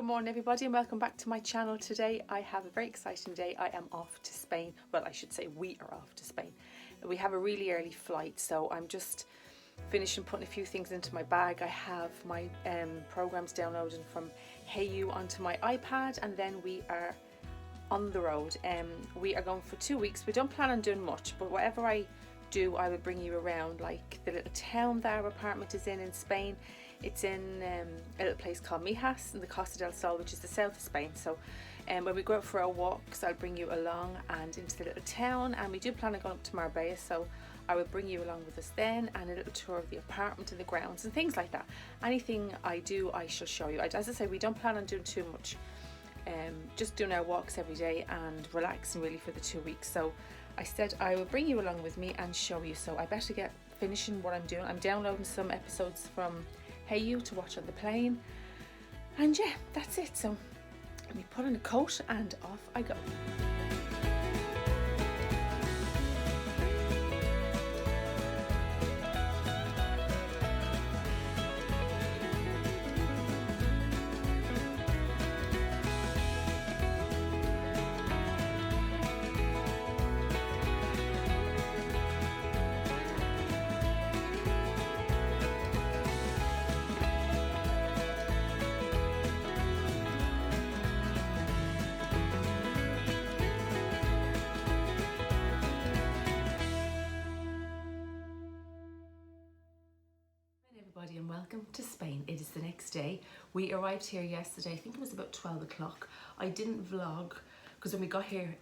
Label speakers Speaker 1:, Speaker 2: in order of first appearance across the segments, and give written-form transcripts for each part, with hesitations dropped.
Speaker 1: Good morning everybody and welcome back to my channel. Today I have a very exciting day. I am off to Spain. Well, I should say we are off to Spain. We have a really early flight, so I'm just finishing putting a few things into my bag. I have my programs downloading from Hey onto my iPad, and then we are on the road. We are going for 2 weeks. We don't plan on doing much, but whatever I do I will bring you around, like the little town that our apartment is in Spain. It's in a little place called Mijas in the Costa del Sol, which is the south of Spain. So when we go out for our walks, I'll bring you along and into the little town, and we do plan on going up to Marbella, so I will bring you along with us then, and a little tour of the apartment and the grounds and things like that. Anything I do I shall show you. As I say, we don't plan on doing too much, just doing our walks every day and relaxing really for the 2 weeks. So I said I will bring you along with me and show you, so I better get finishing what I'm doing. I'm downloading some episodes from Hey to watch on the plane, and yeah, that's it. So let me put on a coat and off I go. Everybody and welcome to Spain. It is the next day. We arrived here yesterday. I think it was about 12 o'clock. I didn't vlog because when we got here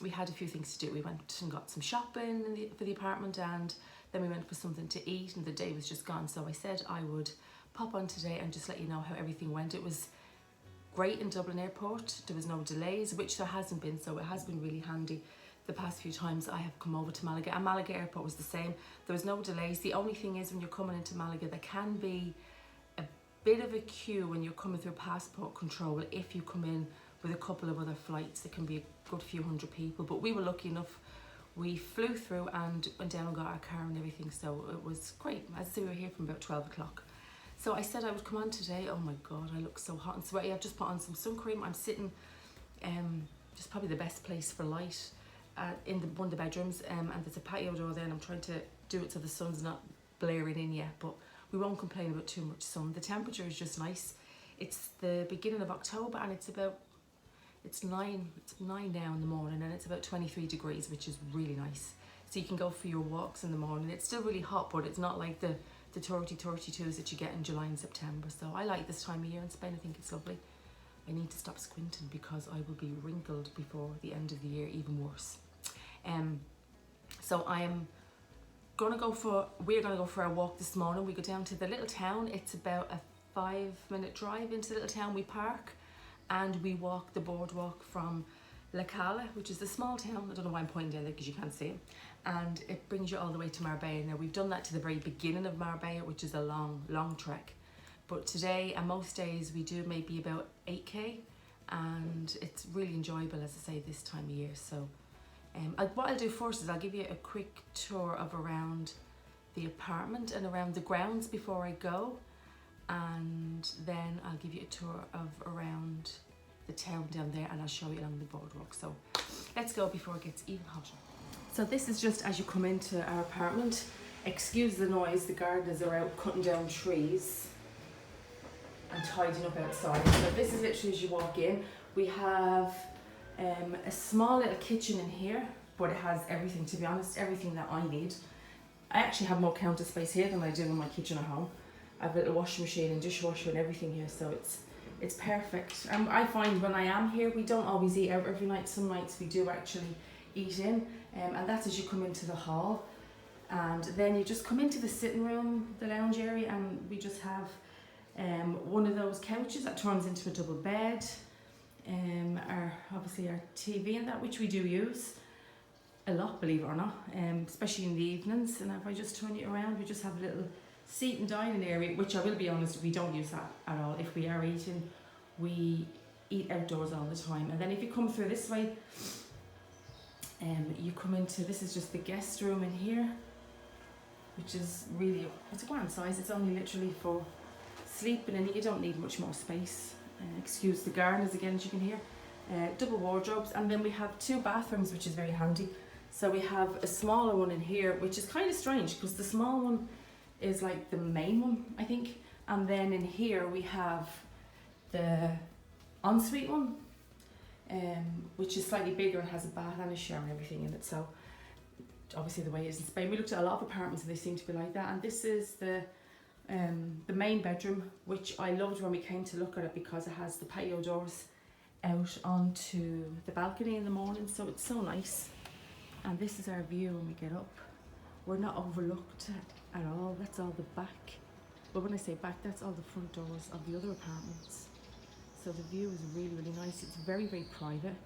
Speaker 1: we had a few things to do. We went and got some shopping for the apartment, and then we went for something to eat, and the day was just gone. So I said I would pop on today and just let you know how everything went. It was great in Dublin airport. There was no delays, which there hasn't been, so it has been really handy the past few times I have come over to Malaga. And Malaga airport was the same. There was no delays. The only thing is when you're coming into Malaga, there can be a bit of a queue when you're coming through passport control. If you come in with a couple of other flights, there can be a good few hundred people, but we were lucky enough. We flew through and went down and got our car and everything, so it was great. As I say, we were here from about 12 o'clock. So I said I would come on today. Oh my God, I look so hot and sweaty. I've just put on some sun cream. I'm sitting just probably the best place for light in one of the bedrooms, and there's a patio door there, and I'm trying to do it so the sun's not blaring in yet, but we won't complain about too much sun. The temperature is just nice. It's the beginning of October, and it's 9 now in the morning, and it's about 23 degrees, which is really nice. So you can go for your walks in the morning. It's still really hot, but it's not like the 32s that you get in July and September. So I like this time of year in Spain. I think it's lovely. I need to stop squinting because I will be wrinkled before the end of the year, even worse. So we're gonna go for a walk this morning. We go down to the little town. It's about a 5-minute drive into the little town. We park and we walk the boardwalk from Cala, which is the small town. I don't know why I'm pointing down there because you can't see it. And it brings you all the way to Marbella. Now we've done that to the very beginning of Marbella, which is a long trek. But today and most days we do maybe about 8k, and it's really enjoyable, as I say, this time of year. So what I'll do first is I'll give you a quick tour of around the apartment and around the grounds before I go, and then I'll give you a tour of around the town down there, and I'll show you along the boardwalk. So let's go before it gets even hotter. So this is just as you come into our apartment. Excuse the noise, the gardeners are out cutting down trees and tidying up outside. So this is literally as you walk in. We have a small little kitchen in here, but it has everything, to be honest, everything that I need. I actually have more counter space here than I do in my kitchen at home. I have a little washing machine and dishwasher and everything here, so it's perfect. I find when I am here, we don't always eat out every night. Some nights we do actually eat in, and that's as you come into the hall. And then you just come into the sitting room, the lounge area, and we just have one of those couches that turns into a double bed. Obviously our TV and that, which we do use a lot, believe it or not, especially in the evenings. And if I just turn it around, we just have a little seat and dining area, which I will be honest, we don't use that at all. If we are eating, we eat outdoors all the time. And then if you come through this way, you come into, this is just the guest room in here, which is really, it's a grand size. It's only literally for sleeping, and you don't need much more space. excuse the gardeners again, as you can hear. Double wardrobes, and then we have 2 bathrooms, which is very handy. So we have a smaller one in here, which is kind of strange because the small one is like the main one, I think. And then in here we have the ensuite one, which is slightly bigger and has a bath and a shower and everything in it. So obviously the way it is in Spain, we looked at a lot of apartments and they seem to be like that. And this is the main bedroom, which I loved when we came to look at it because it has the patio doors out onto the balcony in the morning, so it's so nice. And this is our view when we get up. We're not overlooked at all. That's all the back. But when I say back, that's all the front doors of the other apartments. So the view is really, really nice. It's very, very private.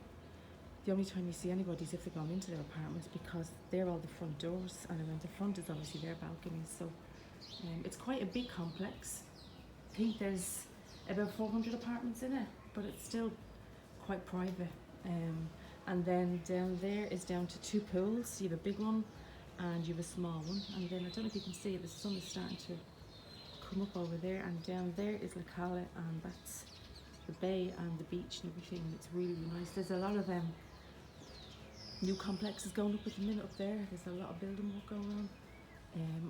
Speaker 1: The only time you see anybody is if they're going into their apartments, because they're all the front doors, and around the front is obviously their balconies. So it's quite a big complex. I think there's about 400 apartments in it, but it's still quite private. And then down there is down to 2 pools. You have a big one and you have a small one. And then I don't know if you can see it, the sun is starting to come up over there. And down there is Cala, and that's the bay and the beach and everything. It's really, really nice. There's a lot of new complexes going up at the minute up there. There's a lot of building work going on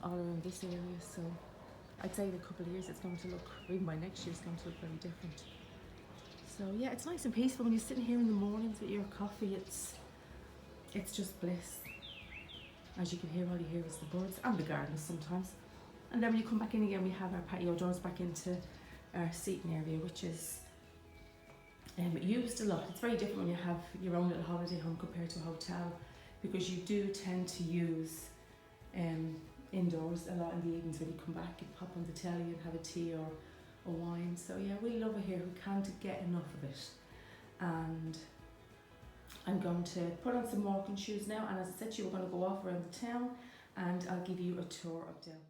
Speaker 1: all around this area. So I'd say in a couple of years it's going to look, or even by next year, it's going to look very different. So yeah, it's nice and peaceful when you're sitting here in the mornings with your coffee. It's just bliss. As you can hear, all you hear is the birds and the gardeners sometimes. And then when you come back in again, we have our patio doors back into our seating area, which is used a lot. It's very different when you have your own little holiday home compared to a hotel, because you do tend to use indoors a lot in the evenings when you come back and pop on the telly and have a tea or a wine. So yeah, we love it here. We can't get enough of it. And I'm going to put on some walking shoes now, and as I said to you, we're going to go off around the town and I'll give you a tour of down there.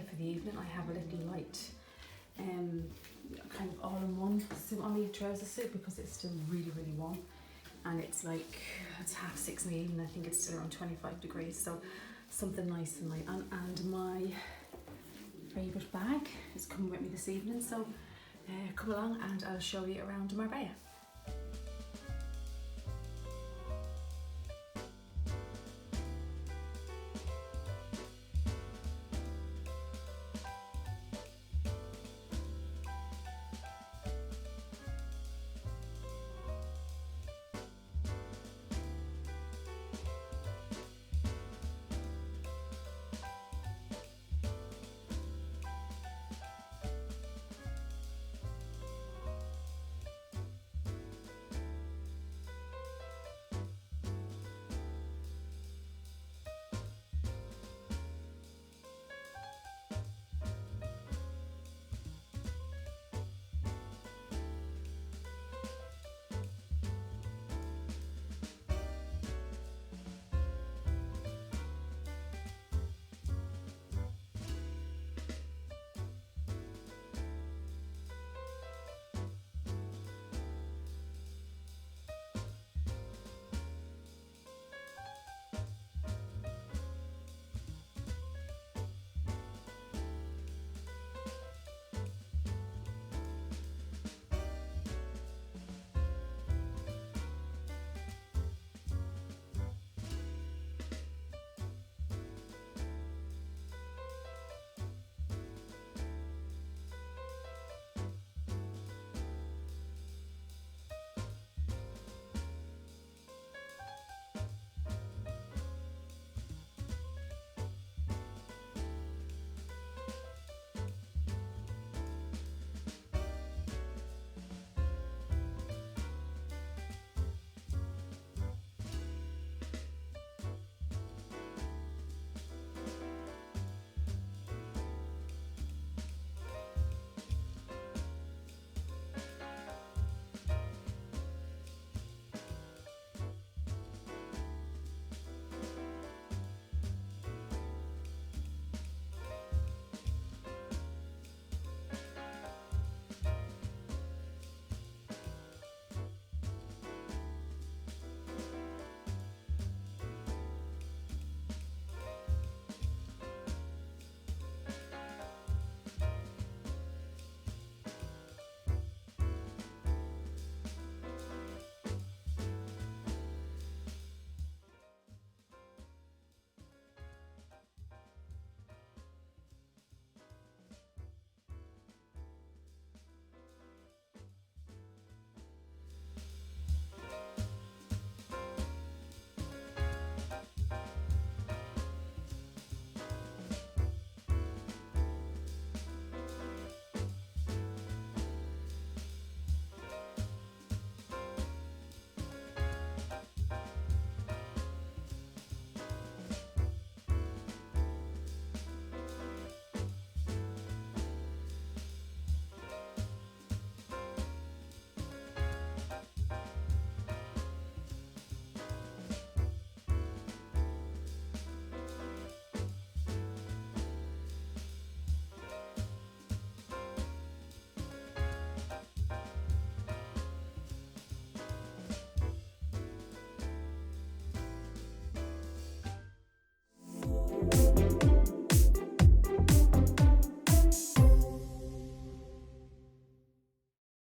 Speaker 1: for the evening. I have a little light kind of all-in-one suit on me, trouser suit, because it's still really warm, and it's like, it's 6:30 in the evening. I think it's still around 25 degrees, so something nice and light on. And my favourite bag is coming with me this evening, so come along and I'll show you around Marbella.